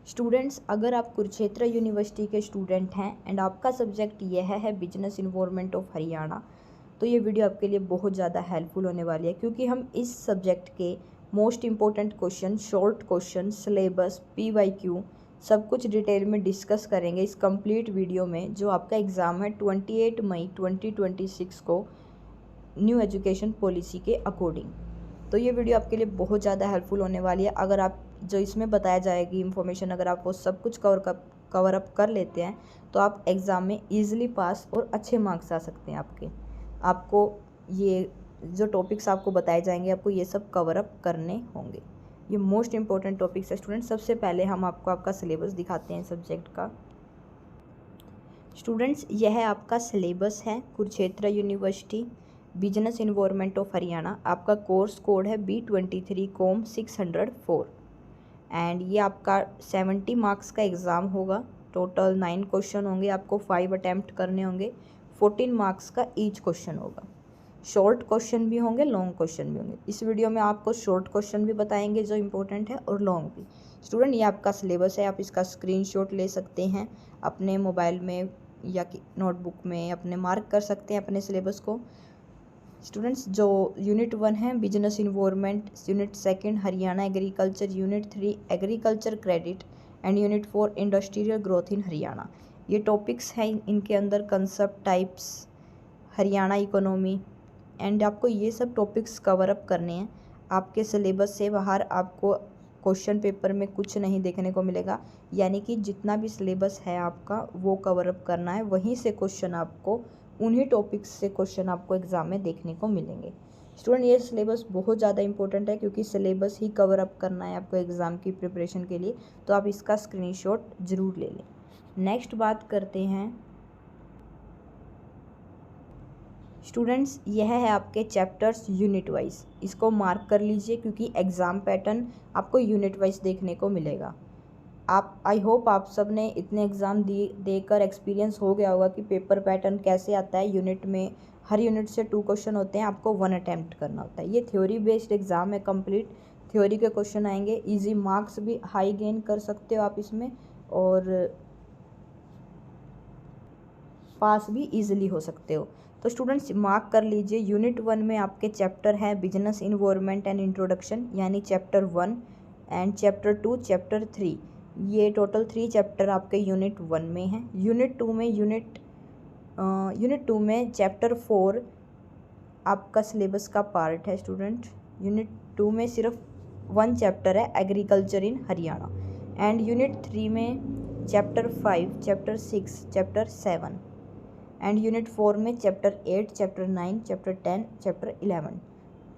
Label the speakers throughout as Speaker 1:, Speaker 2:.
Speaker 1: Students, अगर आप Kurukshetra university के स्टूडेंट हैं एंड आपका सब्जेक्ट यह है बिजनेस इन्वायरमेंट ऑफ हरियाणा, तो ये वीडियो आपके लिए बहुत ज़्यादा हेल्पफुल होने वाली है, क्योंकि हम इस सब्जेक्ट के most important question, short question, syllabus, PYQ सब कुछ डिटेल में डिस्कस करेंगे इस कंप्लीट वीडियो में, जो आपका एग्ज़ाम है 28 मई 2026 को न्यू एजुकेशन पॉलिसी के अकॉर्डिंग। तो ये वीडियो आपके लिए बहुत ज़्यादा हेल्पफुल होने वाली है। अगर आप जो इसमें बताया जाएगी इन्फॉर्मेशन, अगर आप वो सब कुछ कवर अप कर लेते हैं तो आप एग्ज़ाम में ईजिली पास और अच्छे मार्क्स आ सकते हैं आपको ये जो टॉपिक्स आपको बताए जाएंगे, आपको ये सब कवर अप करने होंगे। ये मोस्ट इंपॉर्टेंट टॉपिक्स है स्टूडेंट। सबसे पहले हम आपको आपका सिलेबस दिखाते हैं सब्जेक्ट का। स्टूडेंट्स, यह आपका सिलेबस है Kurukshetra university business environment of Haryana. आपका कोर्स कोड है B23COM604 एंड ये आपका 70 मार्क्स का एग्ज़ाम होगा। टोटल 9 क्वेश्चन होंगे, आपको 5 अटैम्प्ट करने होंगे। 14 मार्क्स का ईच क्वेश्चन होगा। शॉर्ट क्वेश्चन भी होंगे, लॉन्ग क्वेश्चन भी होंगे। इस वीडियो में आपको शॉर्ट क्वेश्चन भी बताएंगे जो इम्पोर्टेंट है, और लॉन्ग भी। स्टूडेंट, ये आपका सिलेबस है, आप इसका स्क्रीनशॉट ले सकते हैं अपने मोबाइल में या नोटबुक में, अपने मार्क कर सकते हैं अपने सिलेबस को। स्टूडेंट्स, जो यूनिट 1 है business environment, unit 2 Haryana agriculture, unit 3 agriculture credit and unit 4 industrial growth in Haryana, ये टॉपिक्स हैं। इनके अंदर concept, types, Haryana economy and आपको ये सब टॉपिक्स कवर अप करने हैं। आपके सिलेबस से बाहर आपको क्वेश्चन पेपर में कुछ नहीं देखने को मिलेगा, यानी कि जितना भी सिलेबस है आपका वो कवर अप करना है। वहीं से क्वेश्चन आपको, उन्हीं टॉपिक्स से क्वेश्चन आपको एग्ज़ाम में देखने को मिलेंगे। स्टूडेंट, ये सिलेबस बहुत ज़्यादा इंपॉर्टेंट है, क्योंकि सिलेबस ही कवर अप करना है आपको एग्ज़ाम की प्रिपरेशन के लिए। तो आप इसका स्क्रीनशॉट ज़रूर ले लें। नेक्स्ट बात करते हैं स्टूडेंट्स, यह है आपके चैप्टर्स यूनिट वाइज। इसको मार्क कर लीजिए, क्योंकि एग्ज़ाम पैटर्न आपको यूनिट वाइज देखने को मिलेगा। आई होप आप सब ने इतने एग्ज़ाम देकर एक्सपीरियंस हो गया होगा कि पेपर पैटर्न कैसे आता है। यूनिट में हर यूनिट से 2 क्वेश्चन होते हैं, आपको 1 अटैम्प्ट करना होता है। ये थ्योरी बेस्ड एग्ज़ाम है, कंप्लीट थ्योरी के क्वेश्चन आएंगे। इजी मार्क्स भी हाई गेन कर सकते हो आप इसमें, और पास भी ईजिली हो सकते हो। तो स्टूडेंट्स, मार्क कर लीजिए। यूनिट 1 में आपके चैप्टर है बिजनेस इन्वायरमेंट एंड इंट्रोडक्शन, यानी चैप्टर 1 एंड चैप्टर 2, चैप्टर 3। ये टोटल 3 चैप्टर आपके यूनिट 1 में हैं। यूनिट 2 में चैप्टर 4 आपका सिलेबस का पार्ट है स्टूडेंट। यूनिट 2 में सिर्फ 1 चैप्टर है, agriculture in Haryana. And unit 3 में chapter 5, chapter 6, chapter 7 and unit 4 में चैप्टर 8, चैप्टर 9, चैप्टर 10, चैप्टर 11।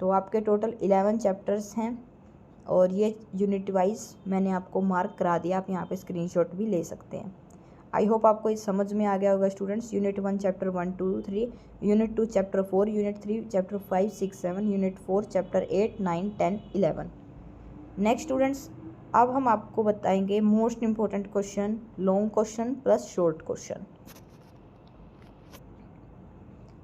Speaker 1: तो आपके टोटल 11 चैप्टर्स हैं, और ये यूनिट वाइज मैंने आपको मार्क करा दिया। आप यहाँ पे स्क्रीनशॉट भी ले सकते हैं। आई होप आपको इस समझ में आ गया होगा students. Unit 1 chapter 1, 2, 3, unit 2 chapter 4, unit 3 chapter 5, 6, 7, unit 4 chapter 8, 9, 10, 11। Next students, अब हम आपको बताएंगे most important question, long question plus short question.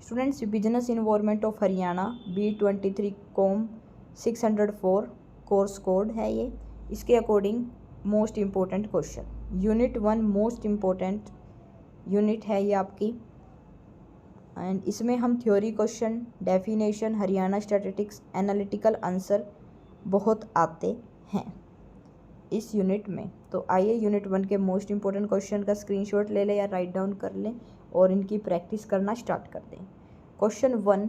Speaker 1: Students, business environment of Haryana B23COM604 course code है ये। इसके according most important question. Unit 1 most important unit है ये आपकी, एंड इसमें हम theory question, definition, Haryana statistics, analytical answer बहुत आते हैं इस यूनिट में। तो आइए यूनिट 1 के मोस्ट इम्पोर्टेंट क्वेश्चन का स्क्रीनशॉट ले लें या राइट डाउन कर लें, और इनकी प्रैक्टिस करना स्टार्ट कर दें। क्वेश्चन 1,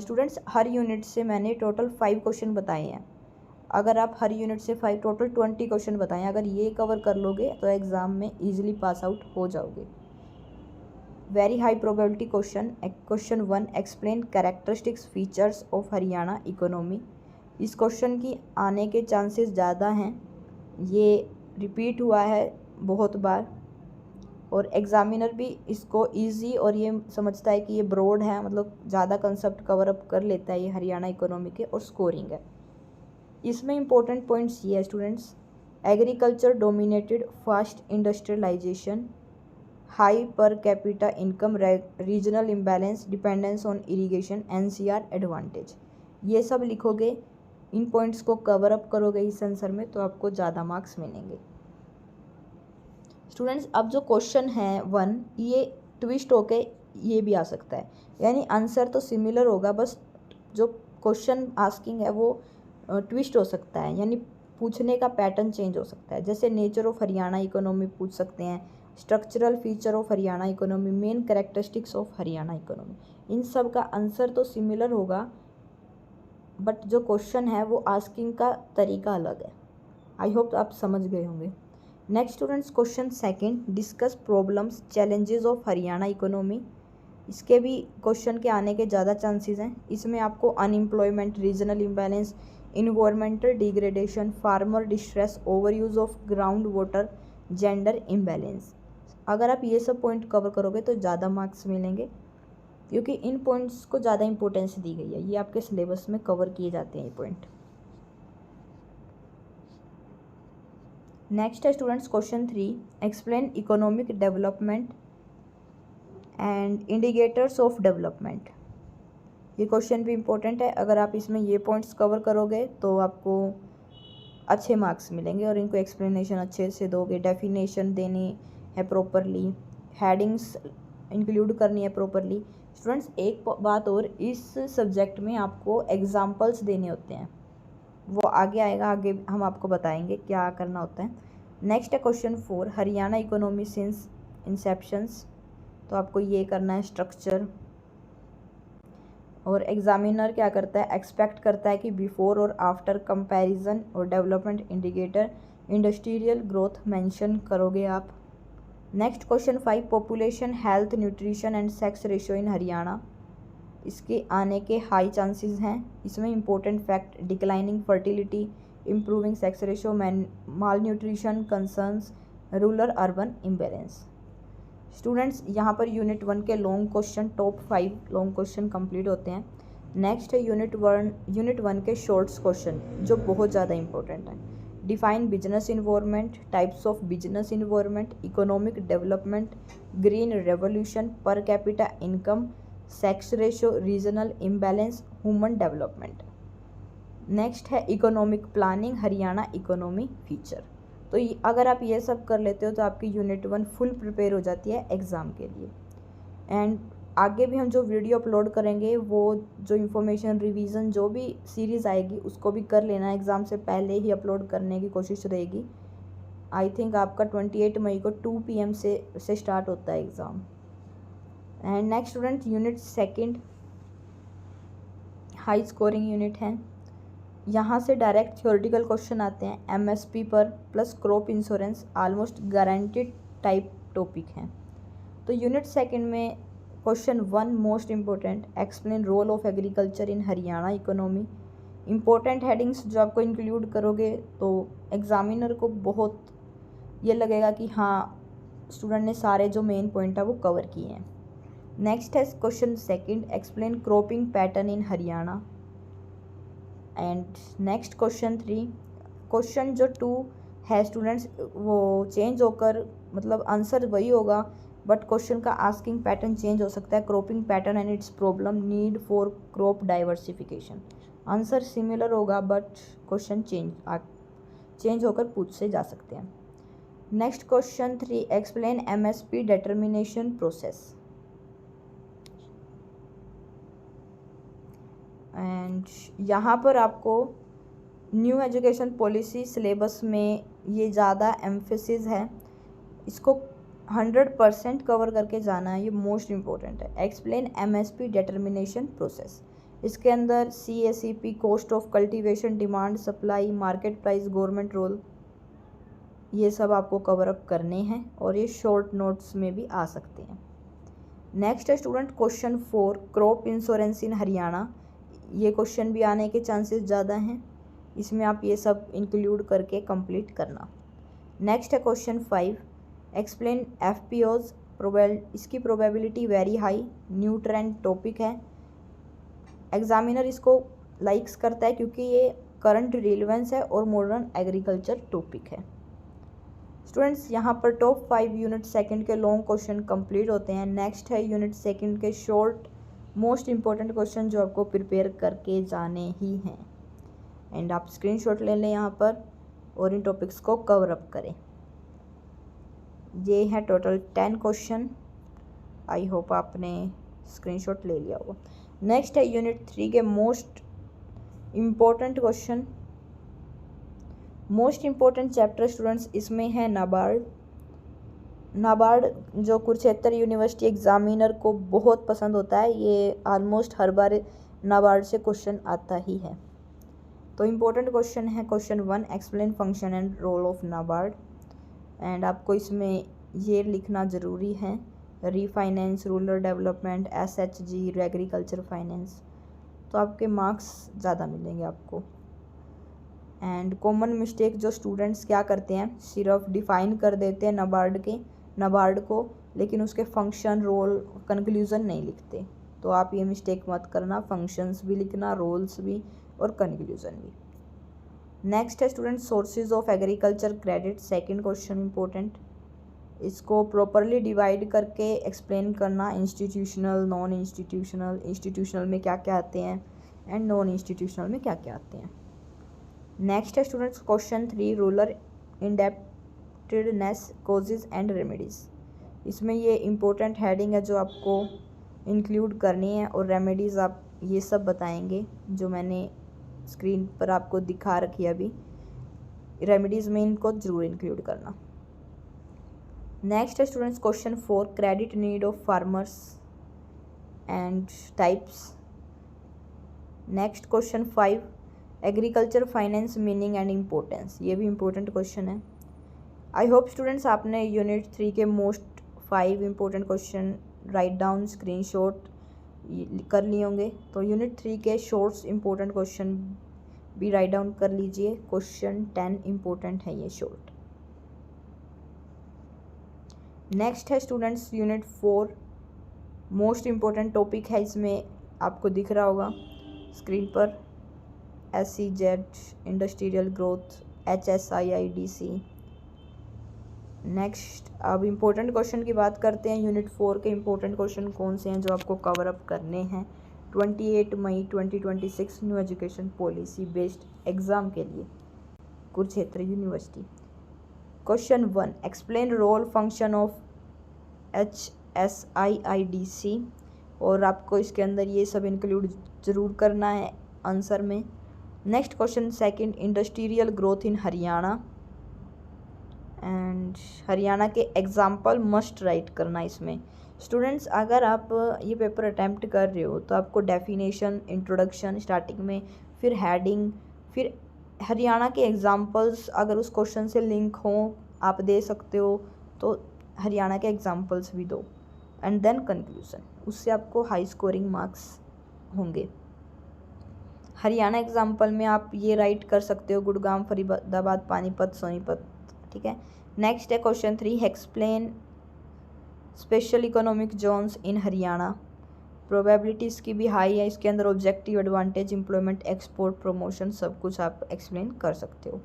Speaker 1: स्टूडेंट्स, हर यूनिट से मैंने टोटल 5 क्वेश्चन बताए हैं। अगर आप हर यूनिट से 5, टोटल 20 क्वेश्चन बताएं, अगर ये कवर कर लोगे तो एग्ज़ाम में ईजिली पास आउट हो जाओगे। Very high probability question. Question 1, explain characteristics features of Haryana economy. इस क्वेश्चन की आने के चांसेस ज़्यादा हैं, ये रिपीट हुआ है बहुत बार, और एग्जामिनर भी इसको इजी और ये समझता है कि ये ब्रॉड है, मतलब ज़्यादा कंसेप्ट कवर अप कर लेता है ये हरियाणा इकोनॉमी के, और स्कोरिंग है। इसमें इंपॉर्टेंट पॉइंट्स ये है students, agriculture dominated, fast industrialisation, high per capita income, regional imbalance, dependence on irrigation, NCR advantage. ये सब लिखोगे, इन पॉइंट्स को कवर अप करोगे इस आंसर में, तो आपको ज़्यादा मार्क्स मिलेंगे। स्टूडेंट्स अब जो क्वेश्चन है 1 ये ट्विस्ट होके ये भी आ सकता है, यानी आंसर तो सिमिलर होगा, बस जो क्वेश्चन आस्किंग है वो ट्विस्ट हो सकता है, यानी पूछने का पैटर्न चेंज हो सकता है। जैसे नेचर ऑफ हरियाणा इकोनॉमी पूछ सकते हैं, structural feature of Haryana economy, main characteristics of Haryana economy. इन सब का आंसर तो सिमिलर होगा, बट जो क्वेश्चन है वो आस्किंग का तरीका अलग है। आई होप आप समझ गए होंगे। Next students question second, discuss problems challenges of Haryana economy. इसके भी क्वेश्चन के आने के ज़्यादा चांसेस हैं। इसमें आपको unemployment, regional imbalance, environmental degradation, farmer distress, over use of ground water, gender imbalance. अगर आप ये सब पॉइंट कवर करोगे तो ज़्यादा मार्क्स मिलेंगे, क्योंकि इन पॉइंट्स को ज़्यादा इंपॉर्टेंस दी गई है, ये आपके सिलेबस में कवर किए जाते हैं ये पॉइंट। नेक्स्ट है students question 3, explain economic development and indicators of development. ये क्वेश्चन भी इम्पोर्टेंट है। अगर आप इसमें ये पॉइंट्स कवर करोगे तो आपको अच्छे मार्क्स मिलेंगे और इनको एक्सप्लेनेशन अच्छे से दोगे, डेफिनेशन देनी है प्रॉपरली, हेडिंग्स इंक्लूड करनी है प्रॉपरली। स्टूडेंट्स एक बात और, इस सब्जेक्ट में आपको एग्जाम्पल्स देने होते हैं, वो आगे आएगा, आगे हम आपको बताएंगे क्या करना होता है। नेक्स्ट है क्वेश्चन 4, हरियाणा इकोनॉमी सिंस इंसेप्शंस। तो आपको ये करना है स्ट्रक्चर, और एग्जामिनर क्या करता है, एक्सपेक्ट करता है कि बिफोर और आफ्टर कंपैरिजन और development indicator industrial growth mention करोगे आप। Next question 5, population health nutrition and sex ratio in Haryana. इसके आने के हाई चांसेस हैं। इसमें important fact, declining fertility, improving sex ratio, malnutrition concerns, rural urban imbalance. Students यहाँ पर यूनिट 1 के long question, top 5 long question complete होते हैं। नेक्स्ट है यूनिट 1 के शॉर्ट्स क्वेश्चन जो बहुत ज़्यादा इंपॉर्टेंट है। Define business environment, types of business environment, economic development, green revolution, per capita income, sex ratio, regional imbalance, human development. Next है economic planning, Haryana economy feature. तो अगर आप ये सब कर लेते हो तो आपकी यूनिट 1 फुल प्रिपेयर हो जाती है एग्ज़ाम के लिए। एंड आगे भी हम जो वीडियो अपलोड करेंगे, वो जो इन्फॉर्मेशन रिवीजन जो भी सीरीज़ आएगी उसको भी कर लेना, एग्ज़ाम से पहले ही अपलोड करने की कोशिश रहेगी। आई थिंक आपका 28 मई को 2 PM से स्टार्ट होता है exam. And next student unit 2 high scoring unit है। यहाँ से डायरेक्ट थ्योरेटिकल क्वेश्चन आते हैं, MSP पर plus crop insurance, almost guaranteed type topic हैं। तो यूनिट 2 में question 1 most important, explain role of agriculture in Haryana economy. Important headings जो आपको इंक्लूड करोगे तो एग्जामिनर को बहुत ये लगेगा कि हाँ स्टूडेंट ने सारे जो मेन पॉइंट है वो कवर किए हैं। नेक्स्ट है question 2, explain cropping pattern in Haryana. And next question 3, question जो 2 है स्टूडेंट्स वो चेंज होकर, मतलब आंसर वही होगा बट क्वेश्चन का आस्किंग पैटर्न चेंज हो सकता है। Cropping pattern and it's problem, need for crop diversification. Answer similar होगा बट क्वेश्चन चेंज होकर पूछ से जा सकते हैं। Next question 3, explain MSP determination process. And यहाँ पर आपको न्यू एजुकेशन पॉलिसी सिलेबस में ये ज़्यादा एम्फेसिस है, इसको 100% कवर करके जाना है, ये मोस्ट इम्पोर्टेंट है। Explain MSP determination process. इसके अंदर CACP, cost of cultivation, demand supply, market price, government role, ये सब आपको कवर अप करने हैं और ये शॉर्ट नोट्स में भी आ सकते हैं। नेक्स्ट है स्टूडेंट क्वेश्चन 4, क्रॉप इंश्योरेंस इन हरियाणा। ये क्वेश्चन भी आने के चांसेस ज़्यादा हैं, इसमें आप ये सब इंक्लूड करके कंप्लीट करना। नेक्स्ट है क्वेश्चन 5, एक्सप्लेन FPOs, इसकी probability very high, new trend topic है। एग्जामिनर इसको लाइक्स करता है क्योंकि ये करंट रिलेवेंस है और मॉडर्न एग्रीकल्चर टॉपिक है। स्टूडेंट्स यहाँ पर टॉप 5 यूनिट 2 के लॉन्ग क्वेश्चन कंप्लीट होते हैं। नेक्स्ट है यूनिट 2 के शॉर्ट मोस्ट इम्पॉर्टेंट क्वेश्चन जो आपको प्रिपेयर करके जाने ही हैं। एंड आप स्क्रीनशॉट ले लें यहाँ पर और इन टॉपिक्स को कवर अप करें। ये है टोटल 10 क्वेश्चन। आई होप आपने स्क्रीनशॉट ले लिया होगा। नेक्स्ट है यूनिट 3 के most important question. Most important chapter students इसमें है नाबार्ड। नाबार्ड जो कुरुक्षेत्र यूनिवर्सिटी एग्जामिनर को बहुत पसंद होता है, ये ऑलमोस्ट हर बार नाबार्ड से क्वेश्चन आता ही है। तो इम्पोर्टेंट क्वेश्चन है question 1, explain function and role of NABARD. And आपको इसमें ये लिखना ज़रूरी है, refinance, rural development, SHG, agriculture finance. तो आपके मार्क्स ज़्यादा मिलेंगे आपको। एंड कॉमन मिस्टेक जो स्टूडेंट्स क्या करते हैं, सिर्फ डिफाइन कर देते हैं नाबार्ड को, लेकिन उसके फंक्शन, रोल, कंक्लूज़न नहीं लिखते। तो आप ये मिस्टेक मत करना, फंक्शंस भी लिखना, रोल्स भी और कंक्लूज़न भी। नेक्स्ट है student sources of agriculture credit. Second question important, इसको प्रॉपरली डिवाइड करके एक्सप्लेन करना, इंस्टीट्यूशनल, नॉन इंस्टीट्यूशनल, इंस्टीट्यूशनल में क्या क्या आते हैं एंड नॉन इंस्टीट्यूशनल में क्या क्या आते हैं। नेक्स्ट है students question 3, rural indebtedness causes and remedies. इसमें ये इम्पोर्टेंट हेडिंग है जो आपको इंक्लूड करनी है, और रेमेडीज़ आप ये सब बताएंगे जो मैंने स्क्रीन पर आपको दिखा रखी है अभी। रेमेडीज़ में इनको ज़रूर इंक्लूड करना। नेक्स्ट है students question 4, credit need of farmers and types. Next question 5, agriculture finance meaning and importance. ये भी इम्पोर्टेंट क्वेश्चन है। आई होप स्टूडेंट्स आपने यूनिट 3 के most 5 important question write down, screenshot कर लिए होंगे। तो यूनिट 3 के शॉर्ट्स इम्पोर्टेंट क्वेश्चन भी राइट डाउन कर लीजिए। क्वेश्चन 10 इम्पोर्टेंट है ये शॉर्ट। नेक्स्ट है students unit 4, most important topic है, इसमें आपको दिख रहा होगा स्क्रीन पर, SEZ, industrial growth, HSIIDC। Next अब इम्पोर्टेंट क्वेश्चन की बात करते हैं। यूनिट 4 के इम्पोर्टेंट क्वेश्चन कौन से हैं जो आपको कवर अप करने हैं 28 मई 2026 new education policy based exam के लिए Kurukshetra university. Question 1, explain role function of HSIIDC। और आपको इसके अंदर ये सब इंक्लूड ज़रूर करना है आंसर में। Next question 2, industrial growth in Haryana and Haryana के एग्जाम्पल मस्ट राइट करना इसमें। स्टूडेंट्स अगर आप ये पेपर अटैम्प्ट कर रहे हो तो आपको डेफिनेशन, इंट्रोडक्शन स्टार्टिंग में, फिर हेडिंग, फिर हरियाणा के एग्जाम्पल्स अगर उस क्वेश्चन से लिंक हो आप दे सकते हो तो हरियाणा के एग्जाम्पल्स भी दो, एंड देन कंक्लूजन। उससे आपको हाई स्कोरिंग मार्क्स होंगे। हरियाणा एग्जाम्पल में आप ये राइट कर सकते हो गुड़गांव, फरीदाबाद, पानीपत, सोनीपत। ठीक है। नेक्स्ट है question 3, explain special economic zones in Haryana. Probability इसकी भी हाई है, इसके अंदर objective, advantage, employment, export, promotion सब कुछ आप एक्सप्लेन कर सकते हो।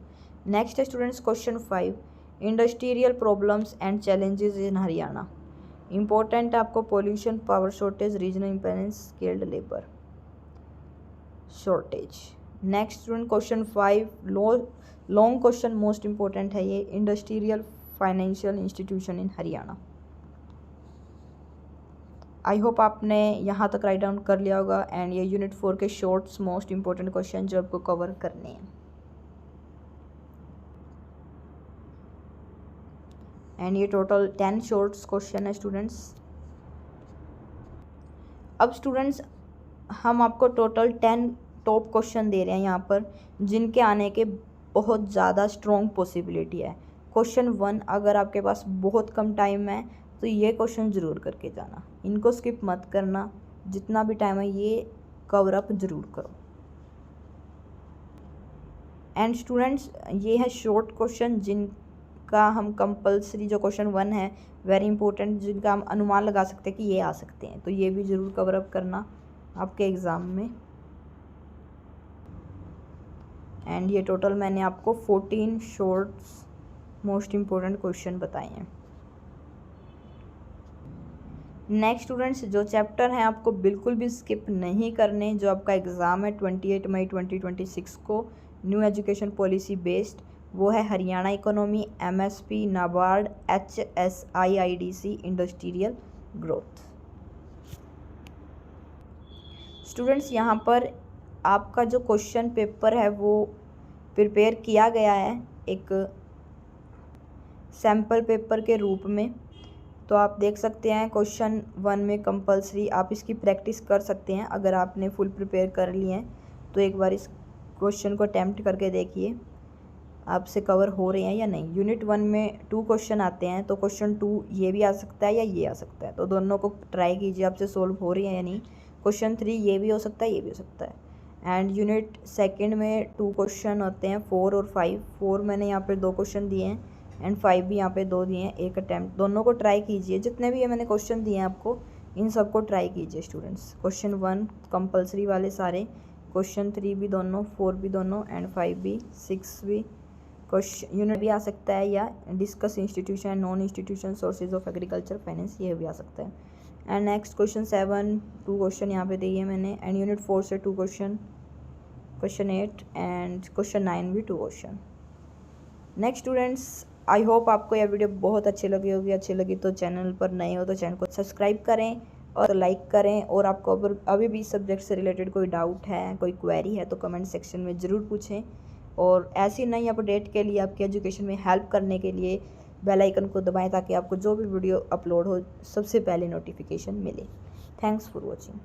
Speaker 1: नेक्स्ट है students question 5, industrial problems and challenges in Haryana. Important आपको pollution, power shortage, regional imbalance, skilled labour shortage. Next student question 5, long question most important है ये, industrial financial institution in Haryana. I hope आपने यहाँ तक राइट डाउन कर लिया होगा, and ये यूनिट 4 के शॉर्ट्स मोस्ट इंपॉर्टेंट क्वेश्चन जो आपको कवर करने हैं। एंड ये टोटल 10 शॉर्ट्स क्वेश्चन है स्टूडेंट्स। अब स्टूडेंट्स हम आपको टोटल 10 टॉप क्वेश्चन दे रहे हैं यहाँ पर, जिनके आने के बहुत ज़्यादा स्ट्रॉन्ग पॉसिबिलिटी है। क्वेश्चन 1 अगर आपके पास बहुत कम टाइम है तो ये क्वेश्चन ज़रूर करके जाना, इनको स्किप मत करना, जितना भी टाइम है ये कवर अप ज़रूर करो। एंड स्टूडेंट्स ये है शॉर्ट क्वेश्चन जिनका हम कंपलसरी, जो क्वेश्चन 1 है वेरी इंपॉर्टेंट, जिनका हम अनुमान लगा सकते हैं कि ये आ सकते हैं, तो ये भी ज़रूर कवर अप करना आपके एग्ज़ाम में। एंड ये टोटल मैंने आपको 14 शॉर्ट्स मोस्ट इम्पोर्टेंट क्वेश्चन बताए हैं। नेक्स्ट स्टूडेंट्स जो चैप्टर हैं आपको बिल्कुल भी स्किप नहीं करने, जो आपका एग्ज़ाम है 28 मई 2026 को न्यू एजुकेशन पॉलिसी बेस्ड, वो है Haryana economy, MSP, NABARD, HSIIDC, industrial growth. Students यहाँ पर आपका जो क्वेश्चन पेपर है वो प्रिपेयर किया गया है एक सैम्पल पेपर के रूप में। तो आप देख सकते हैं क्वेश्चन 1 में कंपलसरी आप इसकी प्रैक्टिस कर सकते हैं। अगर आपने फुल प्रिपेयर कर लिए हैं तो एक बार इस क्वेश्चन को अटैम्प्ट करके देखिए आपसे कवर हो रहे हैं या नहीं। यूनिट 1 में 2 क्वेश्चन आते हैं, तो क्वेश्चन 2 ये भी आ सकता है या ये आ सकता है, तो दोनों को ट्राई कीजिए आपसे सोल्व हो रही है या नहीं। क्वेश्चन 3 ये भी हो सकता है, ये भी हो सकता है। एंड यूनिट 2 में 2 क्वेश्चन होते हैं, 4 और 5। 4 मैंने यहाँ पर 2 क्वेश्चन दिए हैं एंड 5 भी यहाँ पे 2 दिए हैं। एक अटैम्प्ट दोनों को ट्राई कीजिए, जितने भी ये मैंने क्वेश्चन दिए हैं आपको इन सब को ट्राई कीजिए स्टूडेंट्स। क्वेश्चन 1 कंपलसरी वाले सारे, क्वेश्चन 3 भी दोनों, 4 भी दोनों एंड 5 भी, 6 भी। क्वेश्चन यूनिट भी आ सकता है या discuss institution and non institution sources of agriculture finance, ये भी आ सकता है। एंड नेक्स्ट क्वेश्चन 7 2 क्वेश्चन यहाँ पे दिए मैंने। एंड यूनिट 4 से 2 क्वेश्चन, क्वेश्चन 8 एंड क्वेश्चन 9 भी 2 question. Next students, I hope आपको यह वीडियो बहुत अच्छी लगी होगी। अच्छी लगी तो चैनल पर नए हो तो चैनल को सब्सक्राइब करें और लाइक करें। और आपको अभी भी सब्जेक्ट से रिलेटेड कोई डाउट है, कोई क्वेरी है तो कमेंट सेक्शन में ज़रूर पूछें। और ऐसी नई अपडेट के लिए, आपके एजुकेशन में हेल्प करने के लिए बेल आइकन को दबाएं ताकि आपको जो भी वीडियो अपलोड हो सबसे पहले नोटिफिकेशन मिले। Thanks for watching.